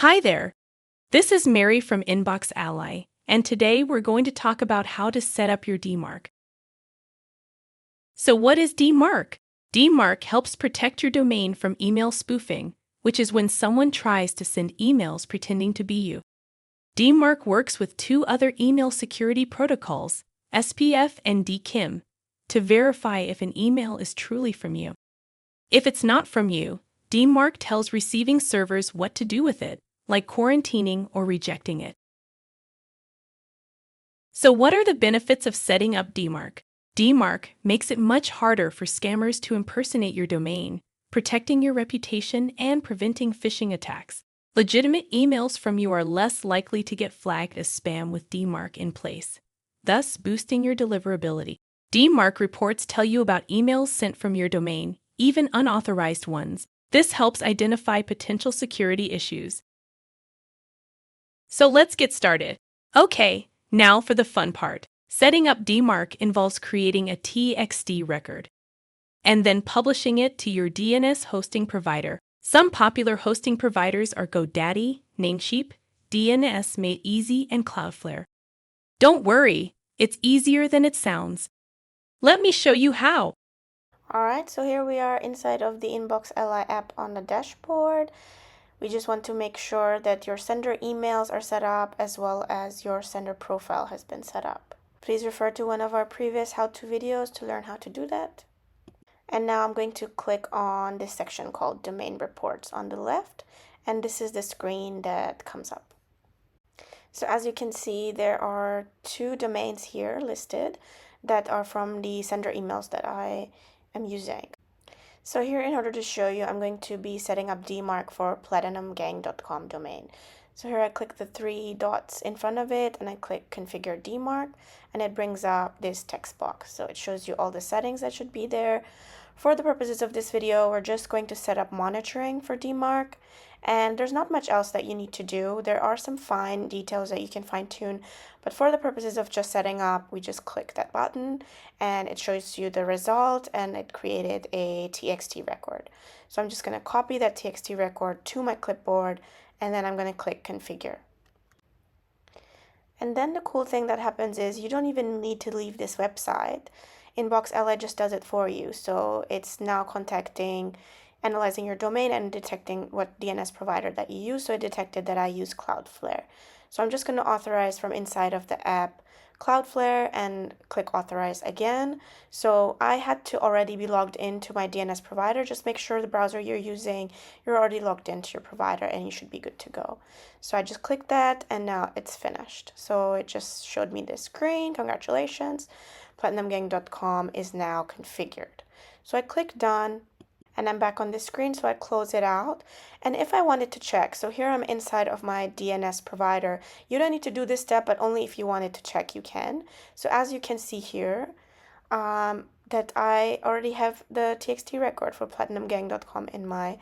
Hi there! This is Mary from InboxAlly, and today we're going to talk about how to set up your DMARC. So what is DMARC? DMARC helps protect your domain from email spoofing, which is when someone tries to send emails pretending to be you. DMARC works with two other email security protocols, SPF and DKIM, to verify if an email is truly from you. If it's not from you, DMARC tells receiving servers what to do with it, like quarantining or rejecting it. So what are the benefits of setting up DMARC? DMARC makes it much harder for scammers to impersonate your domain, protecting your reputation and preventing phishing attacks. Legitimate emails from you are less likely to get flagged as spam with DMARC in place, thus boosting your deliverability. DMARC reports tell you about emails sent from your domain, even unauthorized ones. This helps identify potential security issues. So let's get started. Okay, now for the fun part. Setting up DMARC involves creating a TXT record and then publishing it to your DNS hosting provider. Some popular hosting providers are GoDaddy, Namecheap, DNS Made Easy, and Cloudflare. Don't worry, it's easier than it sounds. Let me show you how. Alright, so here we are inside of the InboxAlly app on the dashboard. We just want to make sure that your sender emails are set up as well as your sender profile has been set up. Please refer to one of our previous how-to videos to learn how to do that. And now I'm going to click on this section called Domain Reports on the left, and this is the screen that comes up. So as you can see, there are two domains here listed that are from the sender emails that I am using. So here, in order to show you, I'm going to be setting up DMARC for platinumgang.com domain. So here I click the three dots in front of it and I click configure DMARC, and it brings up this text box. So it shows you all the settings that should be there. For the purposes of this video, we're just going to set up monitoring for DMARC, and there's not much else that you need to do. There are some fine details that you can fine tune, but for the purposes of just setting up, we just click that button and it shows you the result, and it created a TXT record. So I'm just going to copy that TXT record to my clipboard, and then I'm going to click configure. And then the cool thing that happens is you don't even need to leave this website. InboxAlly just does it for you. So it's now analyzing your domain and detecting what DNS provider that you use. So it detected that I use Cloudflare. So I'm just going to authorize from inside of the app Cloudflare and click authorize again. So I had to already be logged into my DNS provider. Just make sure the browser you're using, you're already logged into your provider, and you should be good to go. So I just clicked that and now it's finished. So it just showed me this screen. Congratulations, platinumgang.com is now configured. So I click done, and I'm back on this screen, so I close it out. And if I wanted to check, so here I'm inside of my DNS provider. You don't need to do this step, but only if you wanted to check, you can. So as you can see here, that I already have the TXT record for platinumgang.com in my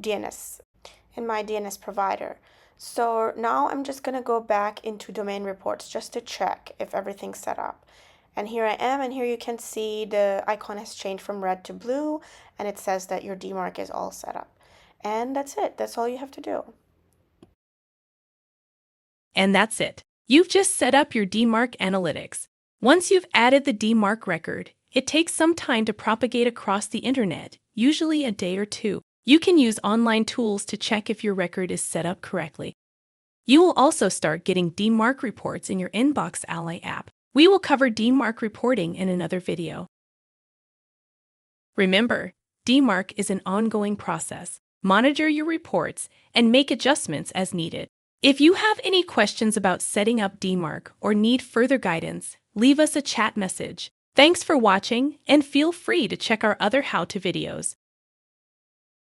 DNS provider. So now I'm just gonna go back into domain reports just to check if everything's set up. And here I am, and here you can see the icon has changed from red to blue, and it says that your DMARC is all set up. And that's it. That's all you have to do. And that's it. You've just set up your DMARC analytics. Once you've added the DMARC record, it takes some time to propagate across the internet, usually a day or two. You can use online tools to check if your record is set up correctly. You will also start getting DMARC reports in your InboxAlly app. We will cover DMARC reporting in another video. Remember, DMARC is an ongoing process. Monitor your reports and make adjustments as needed. If you have any questions about setting up DMARC or need further guidance, leave us a chat message. Thanks for watching, and feel free to check our other how-to videos.